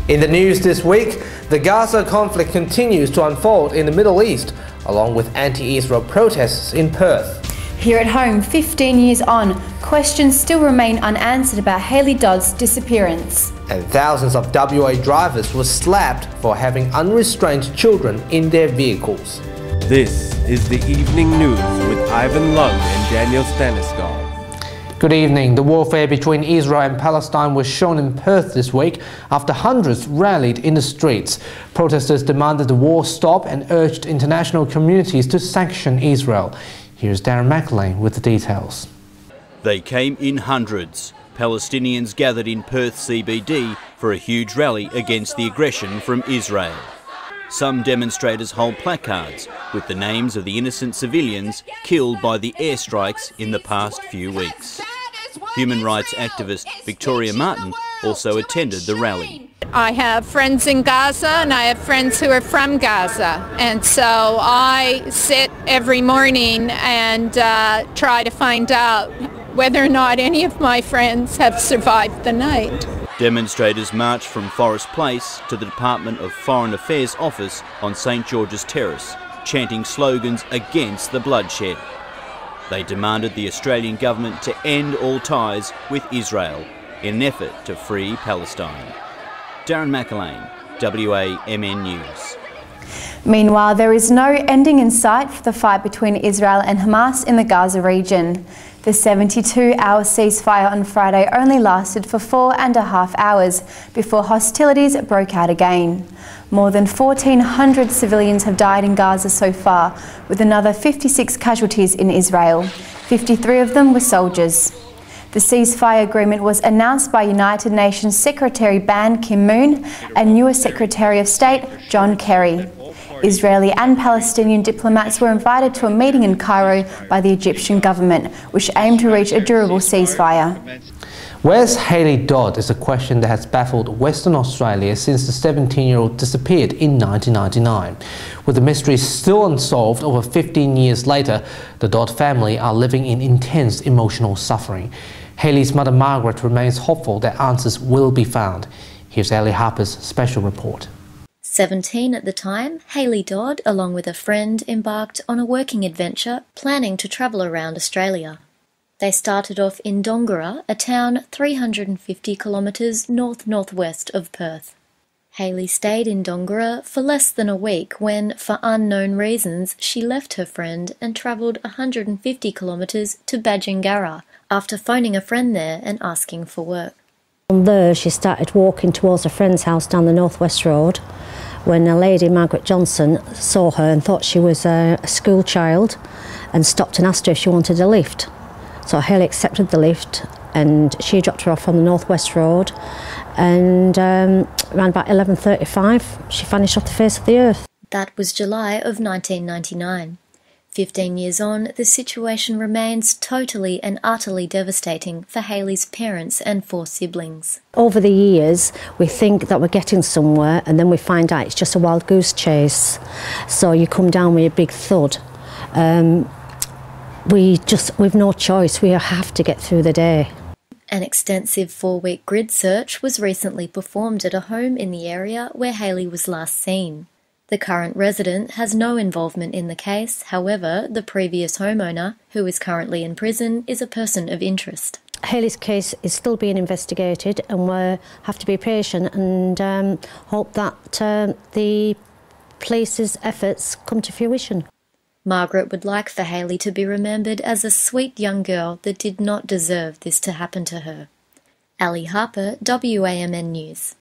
In the news this week, the Gaza conflict continues to unfold in the Middle East, along with anti-Israel protests in Perth. Here at home, 15 years on, questions still remain unanswered about Hayley Dodd's disappearance. And thousands of WA drivers were slapped for having unrestrained children in their vehicles. This is the Evening News with Ivan Leung and Danielle Staniskov. Good evening. The warfare between Israel and Palestine was shown in Perth this week after hundreds rallied in the streets. Protesters demanded the war stop and urged international communities to sanction Israel. Here's Darren McErlain with the details. They came in hundreds. Palestinians gathered in Perth CBD for a huge rally against the aggression from Israel. Some demonstrators hold placards with the names of the innocent civilians killed by the airstrikes in the past few weeks. Human rights activist Victoria Martin also attended the rally. I have friends in Gaza and I have friends who are from Gaza, and so I sit every morning and try to find out whether or not any of my friends have survived the night. Demonstrators marched from Forest Place to the Department of Foreign Affairs office on St George's Terrace, chanting slogans against the bloodshed. They demanded the Australian government to end all ties with Israel in an effort to free Palestine. Darren McErlain, WAMN News. Meanwhile, there is no ending in sight for the fight between Israel and Hamas in the Gaza region. The 72-hour ceasefire on Friday only lasted for 4.5 hours before hostilities broke out again. More than 1,400 civilians have died in Gaza so far, with another 56 casualties in Israel. 53 of them were soldiers. The ceasefire agreement was announced by United Nations Secretary Ban Ki-moon and newer Secretary of State John Kerry. Israeli and Palestinian diplomats were invited to a meeting in Cairo by the Egyptian government, which aimed to reach a durable ceasefire. Where's Hayley Dodd is a question that has baffled Western Australia since the 17-year-old disappeared in 1999. With the mystery still unsolved over 15 years later, the Dodd family are living in intense emotional suffering. Hayley's mother Margaret remains hopeful that answers will be found. Here's Harper's special report. 17 at the time, Hayley Dodd, along with a friend, embarked on a working adventure planning to travel around Australia. They started off in Dongara, a town 350 kilometres north-northwest of Perth. Hayley stayed in Dongara for less than a week when, for unknown reasons, she left her friend and travelled 150 kilometres to Badgingarra after phoning a friend there and asking for work. From there, she started walking towards a friend's house down the Northwest Road when a lady, Margaret Johnson, saw her and thought she was a school child and stopped and asked her if she wanted a lift. So Hayley accepted the lift and she dropped her off on the Northwest Road, and around about 11:35 she vanished off the face of the earth. That was July of 1999. 15 years on, the situation remains totally and utterly devastating for Hayley's parents and 4 siblings. Over the years, we think that we're getting somewhere and then we find out it's just a wild goose chase. So you come down with a big thud. We've no choice, we have to get through the day. An extensive 4-week grid search was recently performed at a home in the area where Hayley was last seen. The current resident has no involvement in the case, however, the previous homeowner, who is currently in prison, is a person of interest. Hayley's case is still being investigated and we have to be patient and hope that the police's efforts come to fruition. Margaret would like for Hayley to be remembered as a sweet young girl that did not deserve this to happen to her. Harper, WAMN News.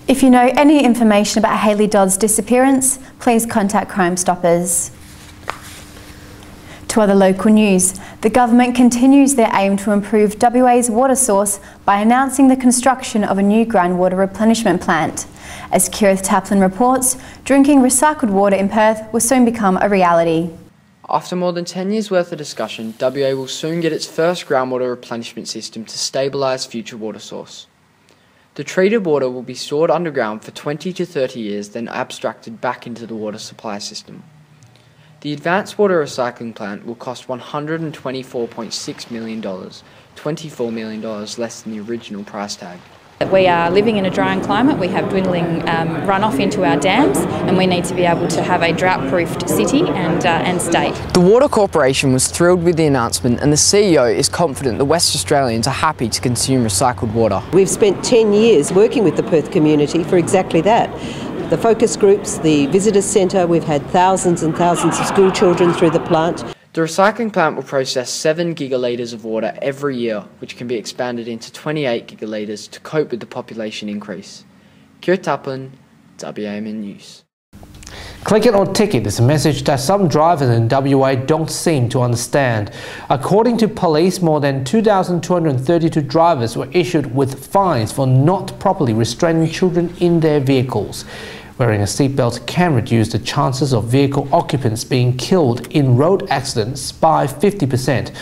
If you know any information about Hayley Dodd's disappearance, please contact Crime Stoppers. To other local news, the government continues their aim to improve WA's water source by announcing the construction of a new groundwater replenishment plant. As Kierath Taplin reports, drinking recycled water in Perth will soon become a reality. After more than 10 years' worth of discussion, WA will soon get its first groundwater replenishment system to stabilise future water source. The treated water will be stored underground for 20 to 30 years, then abstracted back into the water supply system. The advanced water recycling plant will cost $124.6 million, $24 million less than the original price tag. We are living in a drying climate. We have dwindling runoff into our dams, and we need to be able to have a drought-proofed city and state. The Water Corporation was thrilled with the announcement, and the CEO is confident that West Australians are happy to consume recycled water. We've spent 10 years working with the Perth community for exactly that. The focus groups, the visitors centre, we've had thousands and thousands of school children through the plant. The recycling plant will process 7 gigalitres of water every year, which can be expanded into 28 gigalitres to cope with the population increase. Kierath, Taplin, WAMN News. Click it or ticket is a message that some drivers in WA don't seem to understand. According to police, more than 2,232 drivers were issued with fines for not properly restraining children in their vehicles. Wearing a seatbelt can reduce the chances of vehicle occupants being killed in road accidents by 50%.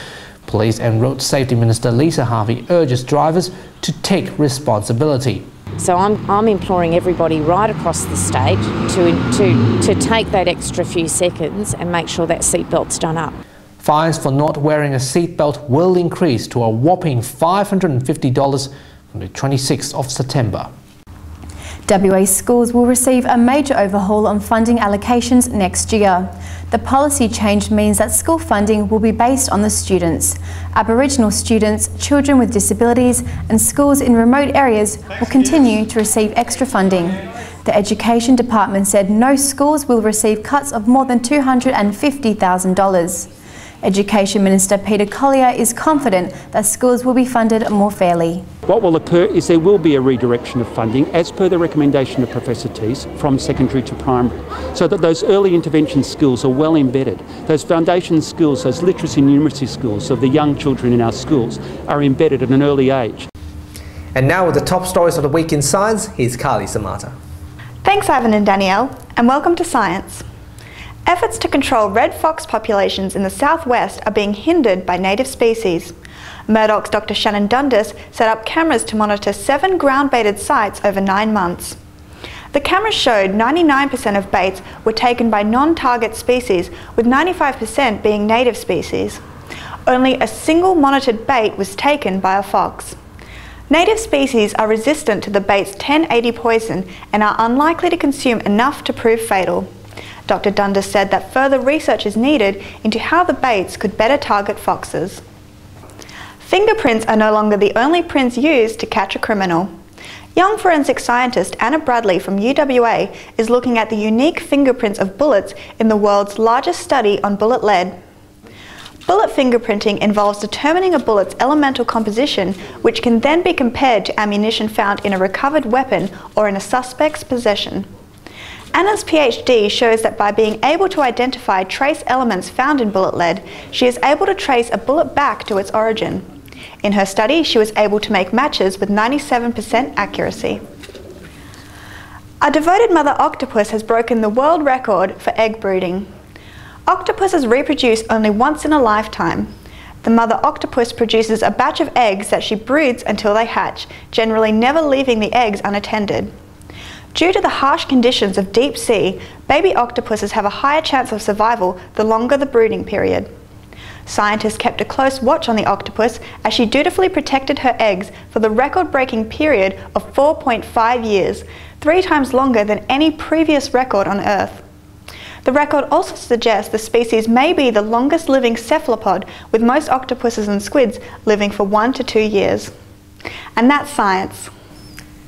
Police and Road Safety Minister Lisa Harvey urges drivers to take responsibility. So I'm imploring everybody right across the state to take that extra few seconds and make sure that seatbelt's done up. Fines for not wearing a seatbelt will increase to a whopping $550 from the 26th of September. WA schools will receive a major overhaul on funding allocations next year. The policy change means that school funding will be based on the students. Aboriginal students, children with disabilities and schools in remote areas will continue to receive extra funding. The Education Department said no schools will receive cuts of more than $250,000. Education Minister Peter Collier is confident that schools will be funded more fairly. What will occur is there will be a redirection of funding as per the recommendation of Professor Teese from secondary to primary, so that those early intervention skills are well embedded. Those foundation skills, those literacy and numeracy skills of the young children in our schools are embedded at an early age. And now with the top stories of the week in science, here's Cahli Samata. Thanks Ivan and Danielle, and welcome to Science. Efforts to control red fox populations in the southwest are being hindered by native species. Murdoch's Dr. Shannon Dundas set up cameras to monitor 7 ground-baited sites over 9 months. The cameras showed 99% of baits were taken by non-target species, with 95% being native species. Only a single monitored bait was taken by a fox. Native species are resistant to the bait's 1080 poison and are unlikely to consume enough to prove fatal. Dr. Dundas said that further research is needed into how the baits could better target foxes. Fingerprints are no longer the only prints used to catch a criminal. Young forensic scientist Anna Bradley from UWA is looking at the unique fingerprints of bullets in the world's largest study on bullet lead. Bullet fingerprinting involves determining a bullet's elemental composition, which can then be compared to ammunition found in a recovered weapon or in a suspect's possession. Anna's PhD shows that by being able to identify trace elements found in bullet lead, she is able to trace a bullet back to its origin. In her study, she was able to make matches with 97% accuracy. A devoted mother octopus has broken the world record for egg brooding. Octopuses reproduce only once in a lifetime. The mother octopus produces a batch of eggs that she broods until they hatch, generally never leaving the eggs unattended. Due to the harsh conditions of deep sea, baby octopuses have a higher chance of survival the longer the brooding period. Scientists kept a close watch on the octopus as she dutifully protected her eggs for the record-breaking period of 4.5 years, 3 times longer than any previous record on Earth. The record also suggests the species may be the longest living cephalopod, with most octopuses and squids living for 1 to 2 years. And that's science.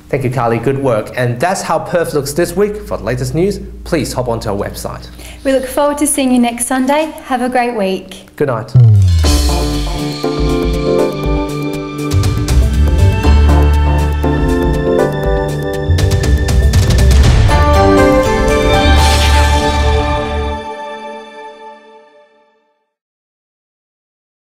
Thank you, Cahli. Good work. And that's how Perth looks this week. For the latest news, please hop onto our website. We look forward to seeing you next Sunday. Have a great week. Good night.